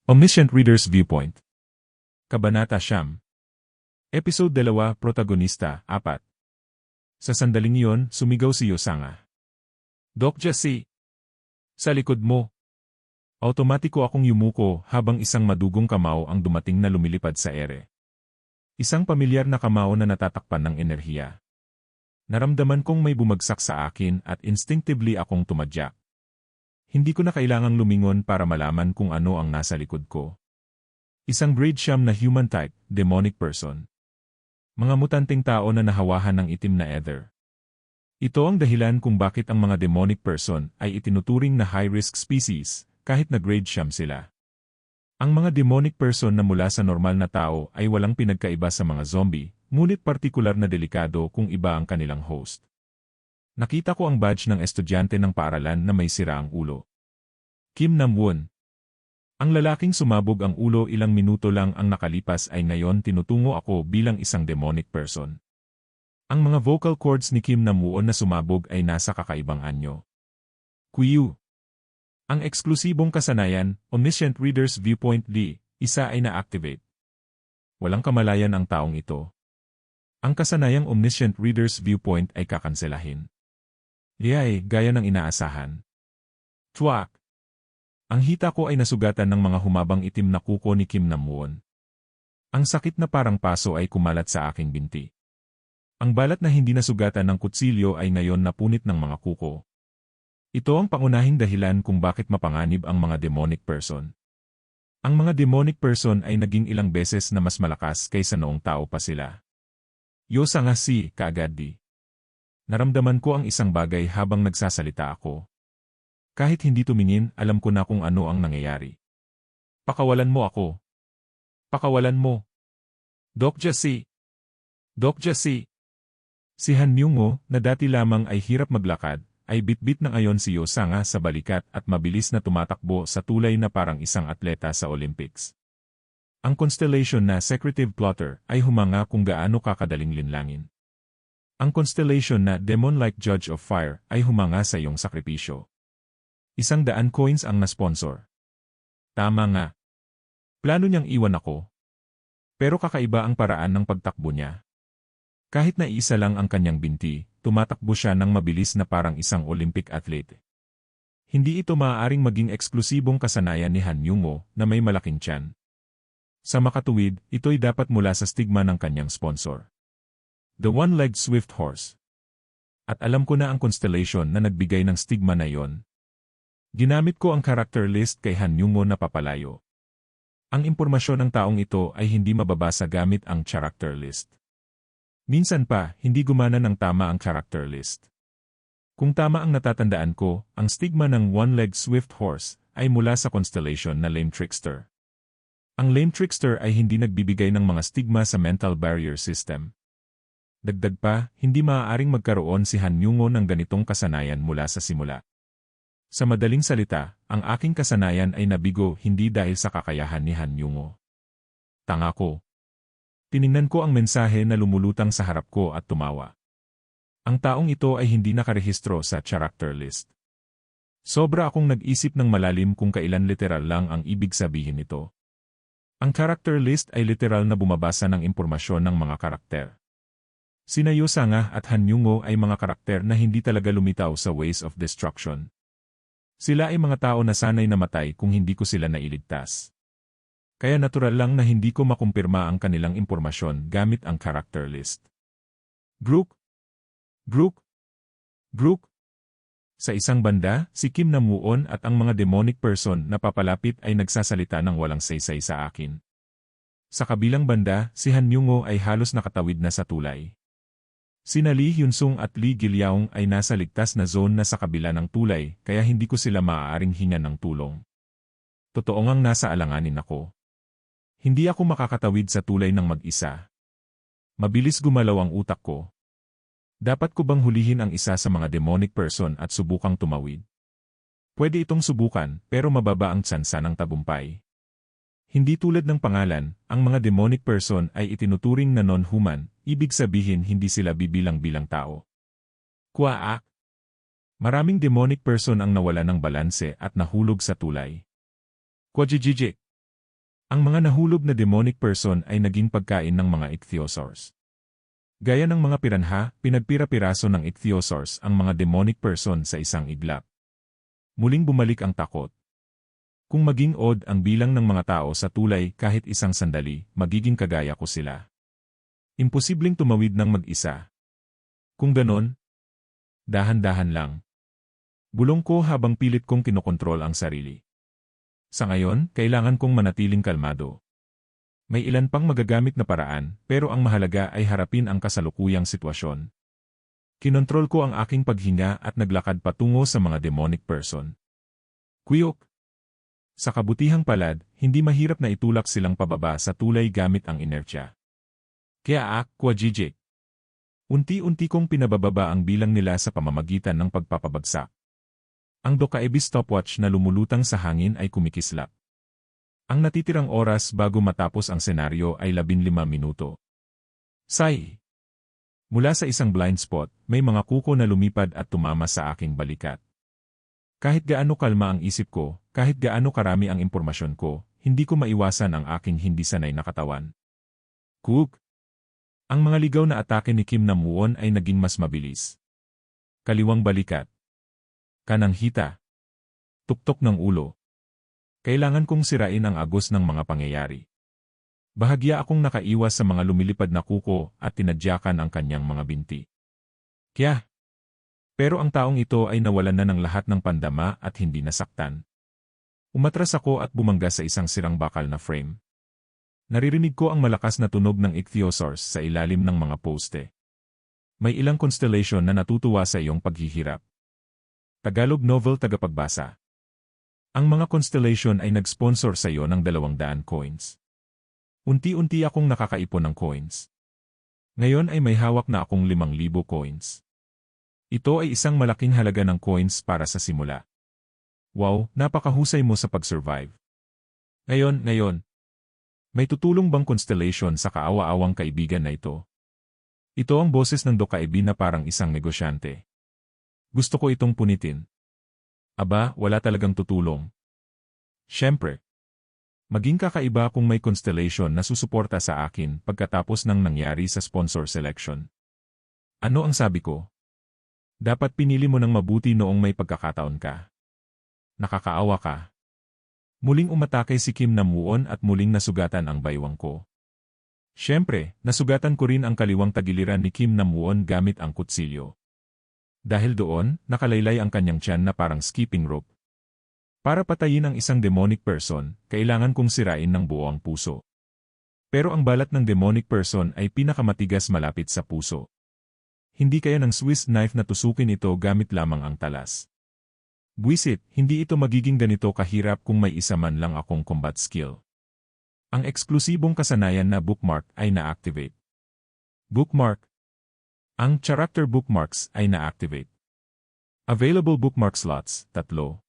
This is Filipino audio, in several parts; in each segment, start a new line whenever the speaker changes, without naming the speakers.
Omniscient Reader's Viewpoint. Kabanata Siyam. Episode 2, Protagonista, 4. Sa sandaling iyon, sumigaw si Yosanga. Doc Jesse! Sa likod mo! Automatiko akong yumuko habang isang madugong kamao ang dumating na lumilipad sa ere. Isang pamilyar na kamao na natatakpan ng enerhiya. Naramdaman kong may bumagsak sa akin at instinctively akong tumadyak. Hindi ko na kailangang lumingon para malaman kung ano ang nasa likod ko. Isang grade siyam na human type, demonic person. Mga mutanteng tao na nahawahan ng itim na ether. Ito ang dahilan kung bakit ang mga demonic person ay itinuturing na high-risk species, kahit na grade siyam sila. Ang mga demonic person na mula sa normal na tao ay walang pinagkaiba sa mga zombie, ngunit partikular na delikado kung iba ang kanilang host. Nakita ko ang badge ng estudyante ng paaralan na may sira ang ulo. Kim Nam-won. Ang lalaking sumabog ang ulo ilang minuto lang ang nakalipas ay ngayon tinutungo ako bilang isang demonic person. Ang mga vocal cords ni Kim Nam-won na sumabog ay nasa kakaibang anyo. Kuyu. Ang eksklusibong kasanayan, Omniscient Reader's Viewpoint isa ay na-activate. Walang kamalayan ang taong ito. Ang kasanayang Omniscient Reader's Viewpoint ay kakanselahin. Yay, gaya ng inaasahan. Tuwak! Ang hita ko ay nasugatan ng mga humabang itim na kuko ni Kim Nam-won. Ang sakit na parang paso ay kumalat sa aking binti. Ang balat na hindi nasugatan ng kutsilyo ay ngayon napunit ng mga kuko. Ito ang pangunahing dahilan kung bakit mapanganib ang mga demonic person. Ang mga demonic person ay naging ilang beses na mas malakas kaysa noong tao pa sila. Yosanga si, kaagad di. Naramdaman ko ang isang bagay habang nagsasalita ako. Kahit hindi tumingin, alam ko na kung ano ang nangyayari. Pakawalan mo ako. Pakawalan mo. Doc Jesse. Doc Jesse. Si Han Myung-woo, na dati lamang ay hirap maglakad, ay bitbit na ngayon si Yosanga sa balikat at mabilis na tumatakbo sa tulay na parang isang atleta sa Olympics. Ang constellation na Secretive Plotter ay humanga kung gaano kakadaling linlangin. Ang constellation na Demon-like Judge of Fire ay humanga sa iyong sakripisyo. 100 coins ang na-sponsor. Tama nga. Plano niyang iwan ako. Pero kakaiba ang paraan ng pagtakbo niya. Kahit na isa lang ang kanyang binti, tumatakbo siya ng mabilis na parang isang Olympic athlete. Hindi ito maaaring maging eksklusibong kasanayan ni Han Myung-woo na may malaking tiyan. Sa makatuwid, ito'y dapat mula sa stigma ng kanyang sponsor. The One-Legged Swift Horse. At alam ko na ang constellation na nagbigay ng stigma na yon. Ginamit ko ang character list kay Han Myung-woo na papalayo. Ang impormasyon ng taong ito ay hindi mababasa gamit ang character list. Minsan pa, hindi gumana ng tama ang character list. Kung tama ang natatandaan ko, ang stigma ng One-Legged Swift Horse ay mula sa constellation na Lame Trickster. Ang Lame Trickster ay hindi nagbibigay ng mga stigma sa mental barrier system. Dagdag pa, hindi maaaring magkaroon si Han Myung-woo ng ganitong kasanayan mula sa simula. Sa madaling salita, ang aking kasanayan ay nabigo hindi dahil sa kakayahan ni Han Myung-woo. Tanga ko. Tiningnan ko ang mensahe na lumulutang sa harap ko at tumawa. Ang taong ito ay hindi nakarehistro sa character list. Sobra akong nag-isip ng malalim kung kailan literal lang ang ibig sabihin nito. Ang character list ay literal na bumabasa ng impormasyon ng mga karakter. Sina Yosanga at Han Myung-woo ay mga karakter na hindi talaga lumitaw sa ways of destruction. Sila ay mga tao na sanay namatay kung hindi ko sila nailigtas. Kaya natural lang na hindi ko makumpirma ang kanilang impormasyon gamit ang character list. Brook. Sa isang banda, si Kim Nam-won at ang mga demonic person na papalapit ay nagsasalita ng walang saysay sa akin. Sa kabilang banda, si Han Myung-woo ay halos nakatawid na sa tulay. Sina Lee Hyun-sung at Lee Gilyaong ay nasa ligtas na zone na sa kabila ng tulay kaya hindi ko sila maaaring hingan ng tulong. Totoo ngang nasa alanganin ako. Hindi ako makakatawid sa tulay ng mag-isa. Mabilis gumalaw ang utak ko. Dapat ko bang hulihin ang isa sa mga demonic person at subukang tumawid? Pwede itong subukan pero mababa ang tsansa ng tagumpay. Hindi tulad ng pangalan, ang mga demonic person ay itinuturing na non-human, ibig sabihin hindi sila bibilang-bilang tao. Kwaak! Maraming demonic person ang nawala ng balanse at nahulog sa tulay. Kwajijijik! Ang mga nahulog na demonic person ay naging pagkain ng mga ichthyosaurs. Gaya ng mga piranha, pinagpira-piraso ng ichthyosaurs ang mga demonic person sa isang iglap. Muling bumalik ang takot. Kung maging odd ang bilang ng mga tao sa tulay kahit isang sandali, magiging kagaya ko sila. Imposibleng tumawid ng mag-isa. Kung ganon, dahan-dahan lang. Bulong ko habang pilit kong kinokontrol ang sarili. Sa ngayon, kailangan kong manatiling kalmado. May ilan pang magagamit na paraan, pero ang mahalaga ay harapin ang kasalukuyang sitwasyon. Kinontrol ko ang aking paghinga at naglakad patungo sa mga demonic person. Kuyok! Sa kabutihang palad, hindi mahirap na itulak silang pababa sa tulay gamit ang inertsya. Kaya kwajijik. Unti-unti kong pinabababa ang bilang nila sa pamamagitan ng pagpapabagsak. Ang Dokaebi stopwatch na lumulutang sa hangin ay kumikislap. Ang natitirang oras bago matapos ang senaryo ay 15 minuto. Say! Mula sa isang blind spot, may mga kuko na lumipad at tumama sa aking balikat. Kahit gaano kalma ang isip ko, kahit gaano karami ang impormasyon ko, hindi ko maiwasan ang aking hindi sanay na katawan. Kuk! Ang mga ligaw na atake ni Kim Nam-won ay naging mas mabilis. Kaliwang balikat. Kanang hita. Tuktok ng ulo. Kailangan kong sirain ang agos ng mga pangyayari. Bahagya akong nakaiwas sa mga lumilipad na kuko at tinadyakan ang kanyang mga binti. Kya! Pero ang taong ito ay nawalan na ng lahat ng pandama at hindi nasaktan. Umatras ako at bumangga sa isang sirang bakal na frame. Naririnig ko ang malakas na tunog ng ichthyosaurs sa ilalim ng mga poste. May ilang constellation na natutuwa sa iyong paghihirap. Tagalog novel tagapagbasa. Ang mga constellation ay nag-sponsor sa iyo ng 200 coins. Unti-unti akong nakakaipon ng coins. Ngayon ay may hawak na akong 5,000 coins. Ito ay isang malaking halaga ng coins para sa simula. Wow, napakahusay mo sa pag-survive. Ngayon, may tutulong bang constellation sa kaawa-awang kaibigan na ito? Ito ang boses ng Dokaebi na parang isang negosyante. Gusto ko itong punitin. Aba, wala talagang tutulong. Siyempre. Maging kakaiba kung may constellation na susuporta sa akin pagkatapos ng nangyari sa sponsor selection. Ano ang sabi ko? Dapat pinili mo ng mabuti noong may pagkakataon ka. Nakakaawa ka. Muling umatake si Kim Nam-won at muling nasugatan ang baywang ko. Siyempre, nasugatan ko rin ang kaliwang tagiliran ni Kim Nam-won gamit ang kutsilyo. Dahil doon, nakalaylay ang kanyang tiyan na parang skipping rope. Para patayin ang isang demonic person, kailangan kong sirain ng buo ang puso. Pero ang balat ng demonic person ay pinakamatigas malapit sa puso. Hindi kaya ng Swiss knife na tusukin ito gamit lamang ang talas. Buwisit, hindi ito magiging ganito kahirap kung may isa man lang akong combat skill. Ang eksklusibong kasanayan na bookmark ay na-activate. Bookmark. Ang character bookmarks ay na-activate. Available bookmark slots, 3.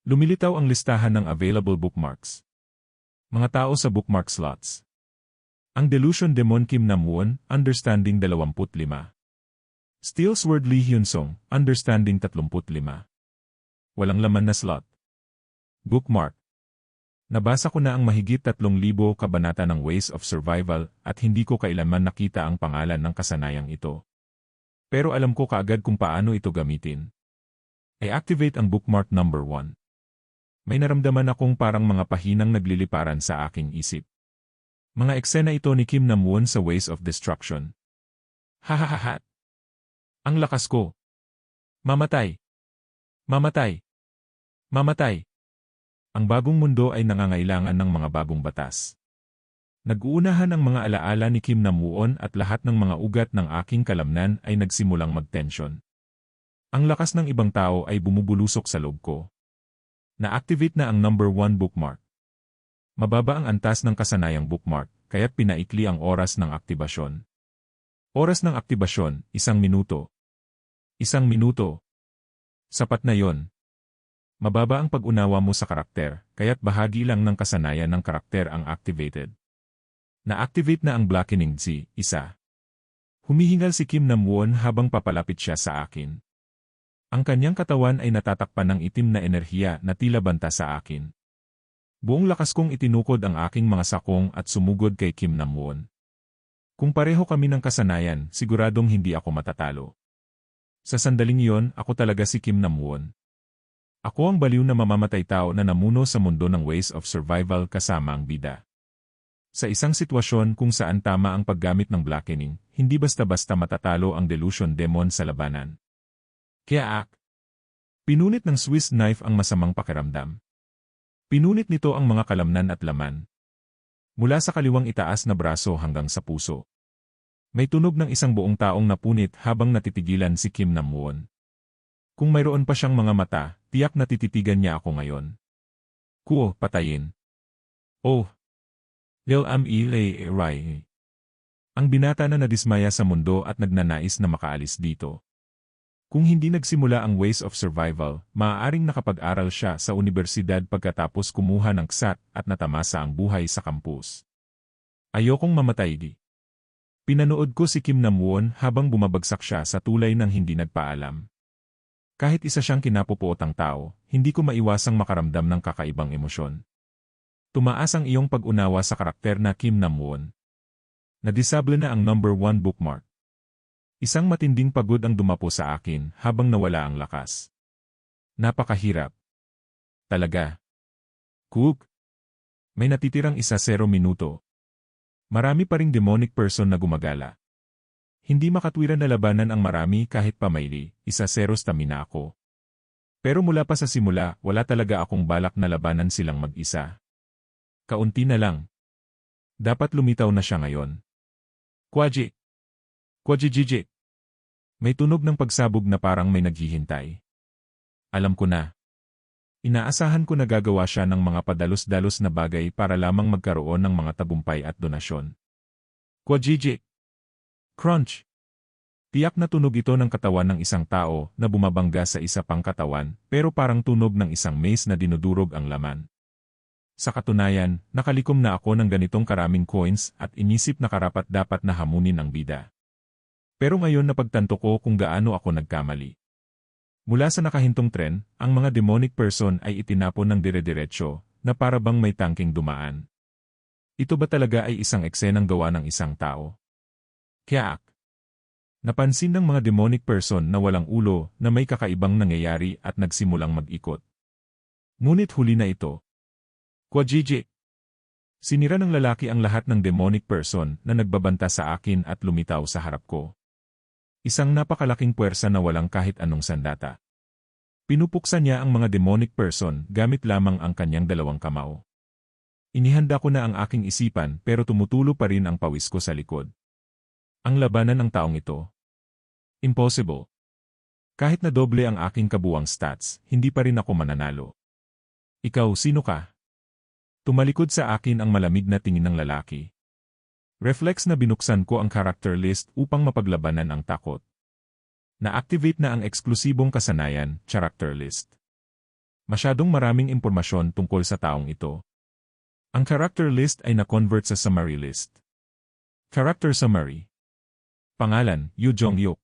Lumilitaw ang listahan ng available bookmarks. Mga tao sa bookmark slots. Ang Delusion Demon Kim Nam-won, Understanding 25. Steel's Word Lee Hyun-sung, Understanding 35. Walang laman na slot. Bookmark. Nabasa ko na ang mahigit 3,000 kabanata ng Ways of Survival at hindi ko kailanman nakita ang pangalan ng kasanayang ito. Pero alam ko kaagad kung paano ito gamitin. I-activate ang bookmark number 1. May naramdaman akong parang mga pahinang nagliliparan sa aking isip. Mga eksena ito ni Kim Nam-won sa Ways of Destruction. Hahaha. Ang lakas ko. Mamatay. Mamatay. Mamatay. Ang bagong mundo ay nangangailangan ng mga bagong batas. Nag-uunahan ang mga alaala ni Kim Nam-won at lahat ng mga ugat ng aking kalamnan ay nagsimulang magtensyon. Ang lakas ng ibang tao ay bumubulusok sa loob ko. Na-activate na ang number 1 bookmark. Mababa ang antas ng kasanayang bookmark, kaya't pinaikli ang oras ng aktibasyon. Oras ng aktibasyon, 1 minuto. 1 minuto. Sapat na yon. Mababa ang pag-unawa mo sa karakter, kaya't bahagi lang ng kasanayan ng karakter ang activated. Na-activate na ang Blackening Z, 1. Humihingal si Kim Nam-won habang papalapit siya sa akin. Ang kanyang katawan ay natatakpan ng itim na enerhiya na tila banta sa akin. Buong lakas kong itinukod ang aking mga sakong at sumugod kay Kim Nam-won. Kung pareho kami ng kasanayan, siguradong hindi ako matatalo. Sa sandaling iyon, ako talaga si Kim Nam-won. Ako ang baliw na mamamatay tao na namuno sa mundo ng ways of survival kasama ang bida. Sa isang sitwasyon kung saan tama ang paggamit ng blackening, hindi basta-basta matatalo ang delusion demon sa labanan. Kaya pinunit ng Swiss knife ang masamang pakiramdam. Pinunit nito ang mga kalamnan at laman. Mula sa kaliwang itaas na braso hanggang sa puso. May tunog ng isang buong taong napunit habang natitigilan si Kim Nam-won. Kung mayroon pa siyang mga mata, tiyak na tititigan niya ako ngayon. Kuo, patayin. Oh. Lil Rai. Ang binata na nadismaya sa mundo at nagnanais na makaalis dito. Kung hindi nagsimula ang ways of survival, maaaring nakapag-aral siya sa universidad pagkatapos kumuha ng KSAT at natamasa ang buhay sa kampus. Ayokong mamatay di. Pinanood ko si Kim Nam-won habang bumabagsak siya sa tulay ng hindi nagpaalam. Kahit isa siyang kinapupuotang tao, hindi ko maiwasang makaramdam ng kakaibang emosyon. Tumaas ang iyong pag-unawa sa karakter na Kim Nam-won. Nadisable na ang number 1 bookmark. Isang matinding pagod ang dumapo sa akin habang nawala ang lakas. Napakahirap. Talaga. Cook. May natitirang 1-0 minuto. Marami pa ring demonic person na gumagala. Hindi makatwiran na labanan ang marami kahit pamaili, 1-0 stamina ako. Pero mula pa sa simula, wala talaga akong balak na labanan silang mag-isa. Kaunti na lang. Dapat lumitaw na siya ngayon. Kwaji. Kwaji. May tunog ng pagsabog na parang may naghihintay. Alam ko na. Inaasahan ko na gagawa siya ng mga padalos-dalos na bagay para lamang magkaroon ng mga tagumpay at donasyon. Kwajiji. Crunch. Tiyak na tunog ito ng katawan ng isang tao na bumabangga sa isa pang katawan, pero parang tunog ng isang mace na dinudurog ang laman. Sa katunayan, nakalikom na ako ng ganitong karaming coins at inisip na karapat-dapat na hamunin ang bida. Pero ngayon napagtanto ko kung gaano ako nagkamali. Mula sa nakahintong tren, ang mga demonic person ay itinapon ng dire-diretso, na para bang may tangking dumaan. Ito ba talaga ay isang eksenang gawa ng isang tao? Kaya napansin ng mga demonic person na walang ulo na may kakaibang nangyayari at nagsimulang mag-ikot. Ngunit huli na ito. Kwajiji. Sinira ng lalaki ang lahat ng demonic person na nagbabanta sa akin at lumitaw sa harap ko. Isang napakalaking puwersa na walang kahit anong sandata. Pinupuksan niya ang mga demonic person gamit lamang ang kanyang dalawang kamao. Inihanda ko na ang aking isipan pero tumutulo pa rin ang pawis ko sa likod. Ang labanan ng taong ito. Impossible. Kahit na doble ang aking kabuwang stats, hindi pa rin ako mananalo. Ikaw, sino ka? Tumalikod sa akin ang malamig na tingin ng lalaki. Reflex na binuksan ko ang character list upang mapaglabanan ang takot. Na-activate na ang eksklusibong kasanayan, character list. Masyadong maraming impormasyon tungkol sa taong ito. Ang character list ay na-convert sa summary list. Character summary. Pangalan, Yoo Jong-hyuk.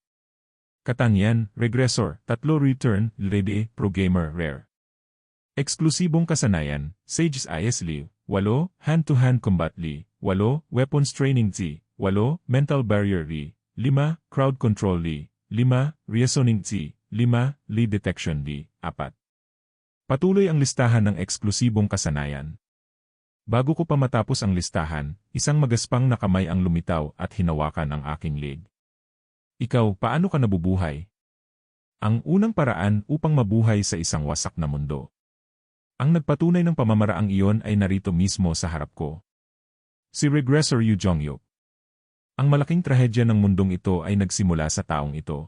Katangian, Regressor, 3 Return, Ready, Pro Gamer, Rare. Eksklusibong kasanayan, Sage's IS Liu, 8, Hand-to-Hand Combat Li, 8, Weapons Training T, 8, Mental Barrier Li, 5, Crowd Control Li, 5, Reasoning T, 5, Lead Detection Li, 4. Patuloy ang listahan ng eksklusibong kasanayan. Bago ko pa matapos ang listahan, isang magaspang na kamay ang lumitaw at hinawakan ang aking leg. Ikaw, paano ka nabubuhay? Ang unang paraan upang mabuhay sa isang wasak na mundo. Ang nagpatunay ng pamamaraang iyon ay narito mismo sa harap ko. Si Regressor Yoo Jong-hyuk. Ang malaking trahedya ng mundong ito ay nagsimula sa taong ito.